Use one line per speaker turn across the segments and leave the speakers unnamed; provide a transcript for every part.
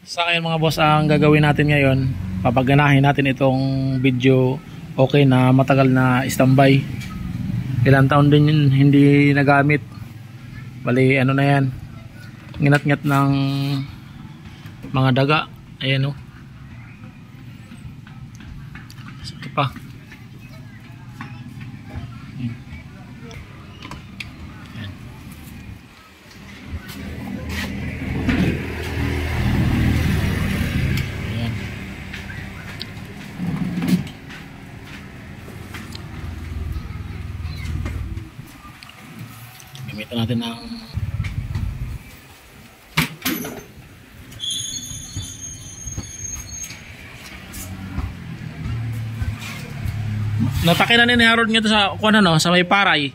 Sa akin mga boss, ang gagawin natin ngayon, papaganahin natin itong video okay na matagal na standby. Ilang taon din yun hindi nagamit. Bali ano na yan, nginat-ngat ng mga daga. Ayan o. Ito pa. Gamitan natin ng natake na ni Harold nga sa kuan ano, sa may paray.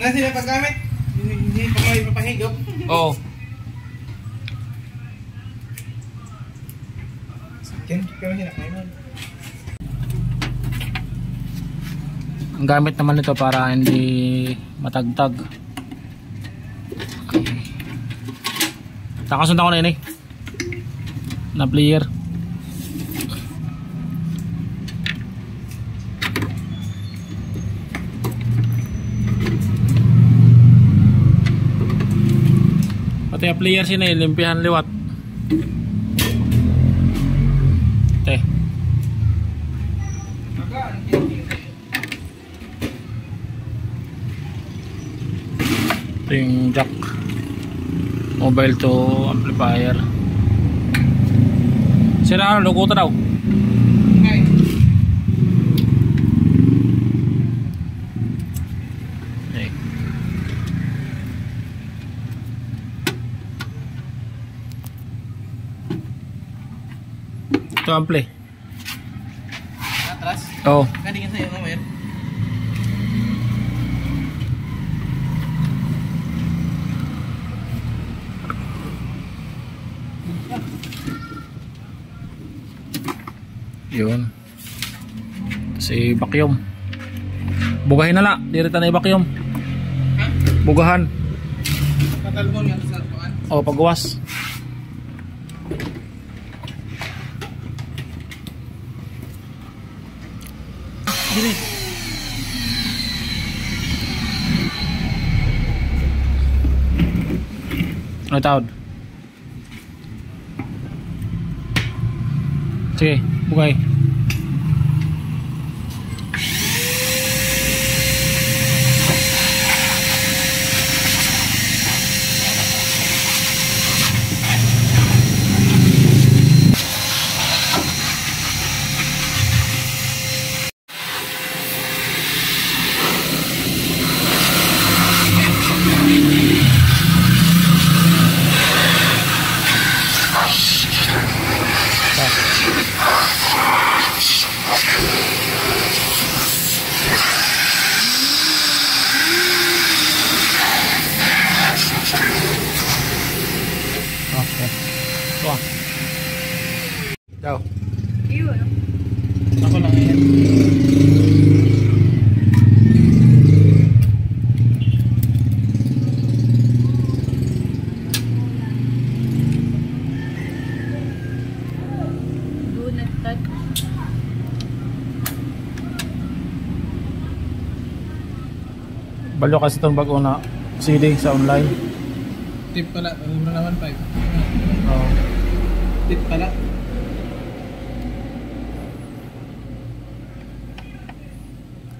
Nasi na paggamit? Hindi pa may papahigop?
Oo.
Pero hindi na kayo.
Ang gamit naman nito para hindi matagtag. Nakasunta ko na yun eh. Na player. Pati yung player sila eh, limpihan liwat. Ito eh. Ito yung jack, mobile to amplifier. Sira ano, lukuta daw. Okay. Ito ampli.
Atras?
Oo.
Kadingin sa'yo ng wire.
Yun. Si vacuum. Bugahin na la, direta na i-vacuum. Bugahan.
Patalbon yan sa puan.
O paggawas. Dili. Ano tawad? Sige, bugay. Okay. Ito ah. Ciao.
Iyon.
Ako lang yan.
Doon nagtag.
Balyo kasi itong bago na CD sa online.
Tip pala, ano naman 5.
Oo.
Tip pala.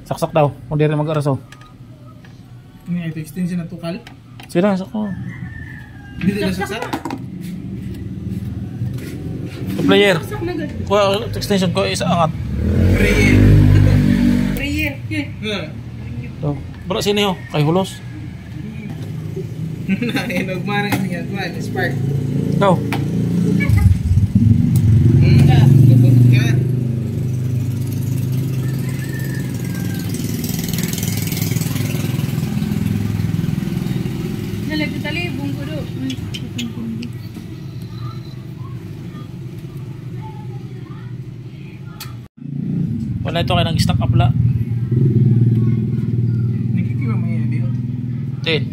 Saksak daw, kung di rin mag-araso.
Ito extension na tukal.
Sira, saksak.
Dito na saksak.
Ito player.
Sak na gud.
Kuha extension ko, isa angat.
Prayer.
Prayer.
Ito. Bro, sini ho, kay hulos.
Nainog marang niya. Kuhan, spark.
Ito.
Gubot ka.
Nalagtalibong ko do.
Wala ito kayo ng stock up la.
Nakikiba mo yan dito.
10.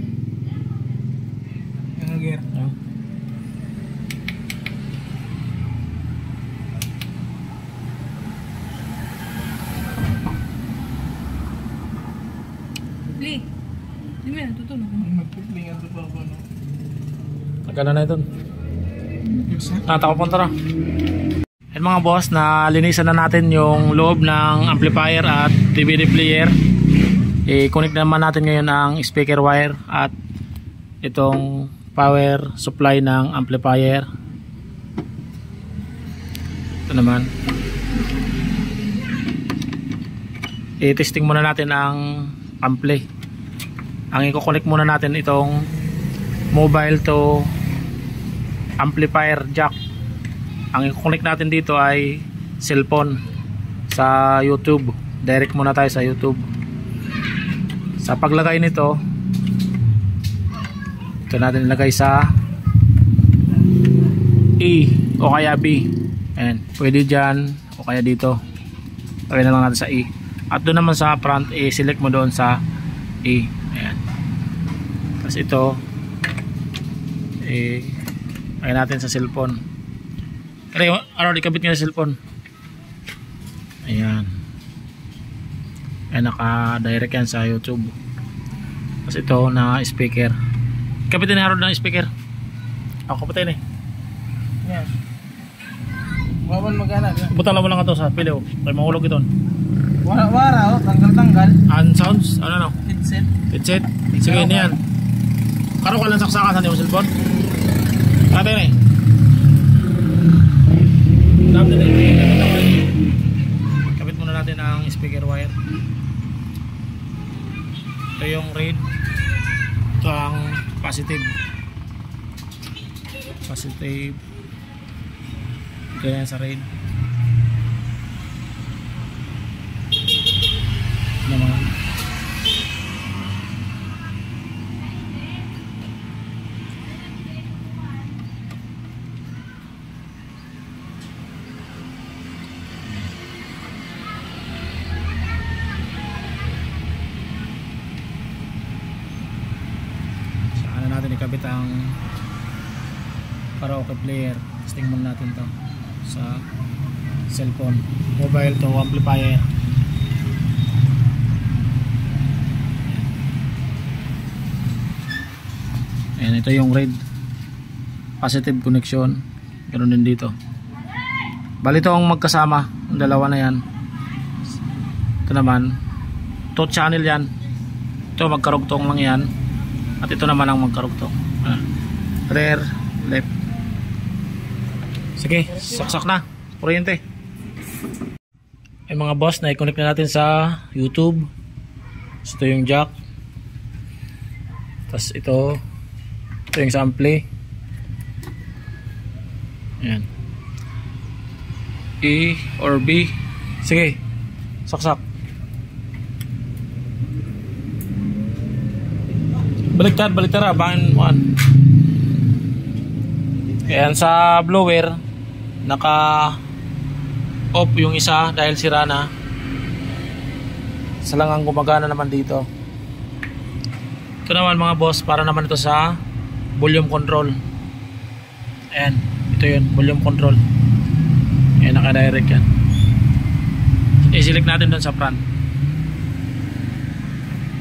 Ano player.
Oh.
Play. Di mo yan, tutunog.
Magpiplingan to pa ako, no?
Nagana na ito. Takot punta na. At mga boss, na linisan na natin yung loob ng amplifier at DVD player. I-connect naman natin ngayon ang speaker wire at itong power supply ng amplifier. Ito naman. I-testing muna natin ang ampli. Ang i-connect muna natin itong mobile to amplifier jack. Ang i-connect natin dito ay cellphone sa YouTube. Direct muna tayo sa YouTube. Sa paglagay nito, ito natin ilagay sa E o kaya B. Ayan, pwede dyan o kaya dito. Lagay na lang natin sa E. At doon naman sa front, i-select mo doon sa E. Ayan. Tapos ito, lagay natin sa cellphone. Kaya ano, ikabit nyo sa cellphone. Ayan. Ayan, naka-direct yan sa YouTube. Tapos ito na speaker. Kapitin na harod ng speaker. Ako kapitin eh.
Yan. Wawan magana.
Butang lang mo lang ito sa pili oh. Kaya mahulog ito.
Wara, oh. Tanggal-tanggal.
And sounds, ano no?
Headset.
Headset. Sige, yun yan. Karo ka lang saksakan sa yung cellphone. Kapitin eh. Kapit muna natin ang speaker wire. Ito yung red. Ito ang positive. Positive. Ganyan sa red. Naman. Natin ikabit ang karaoke player. Testing muna natin to sa cellphone, mobile to amplifier. Ayan, ito yung red, positive connection. Ganoon din dito. Bali ito ang magkasama, ang dalawa na yan. Ito naman 2 channel yan. Ito magkarugtong lang yan. At ito naman ang magkarugtong. Rear, left. Sige, saksak na. Kuryente. Ay mga boss, na-connect na natin sa YouTube. Ito yung jack. Tapos ito yung sa ampli. Ayan. E or B. Sige, saksak. Baliktad, baliktara, bahan mo. Ayan, sa blower naka off yung isa dahil sira na. Isa lang ang gumagana naman dito. Ito naman mga boss, para naman ito sa volume control. Ayan, ito yun, volume control. Ayan, naka-direct yan. I-select natin doon sa front.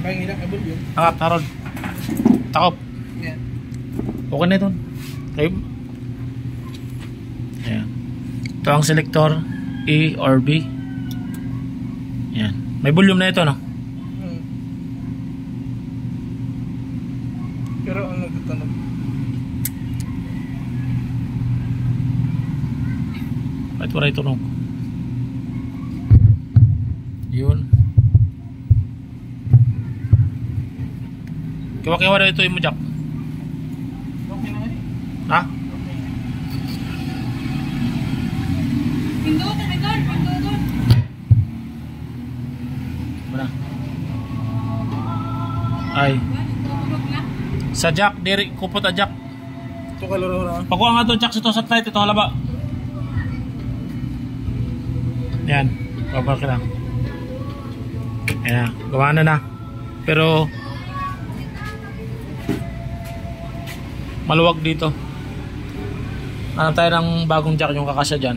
Pahing ilang kabul yun.
Takap, tarod. Takop.
Yan.
Okay na ito. Okay. Ayan. Ito ang selector A or B. Ayan. May volume na ito, no?
Pero ang nagtatanog.
Bakit wala ito, no? Yun. Kiwa-kiwa na ito yung jack.
Okay na eh.
Ha?
Pindot, record, pindot.
Mana? Ay.
Tutunog na.
Sa jack, diri kupot a jack.
Ito kalaro na.
Pagkuha nga ito jack sa ito sa flight, ito halaba. Yan. Kapal ka lang. Ayan. Gawa na. Pero Maluwag dito. Hanap tayo ng bagong jack yung kakasya dyan.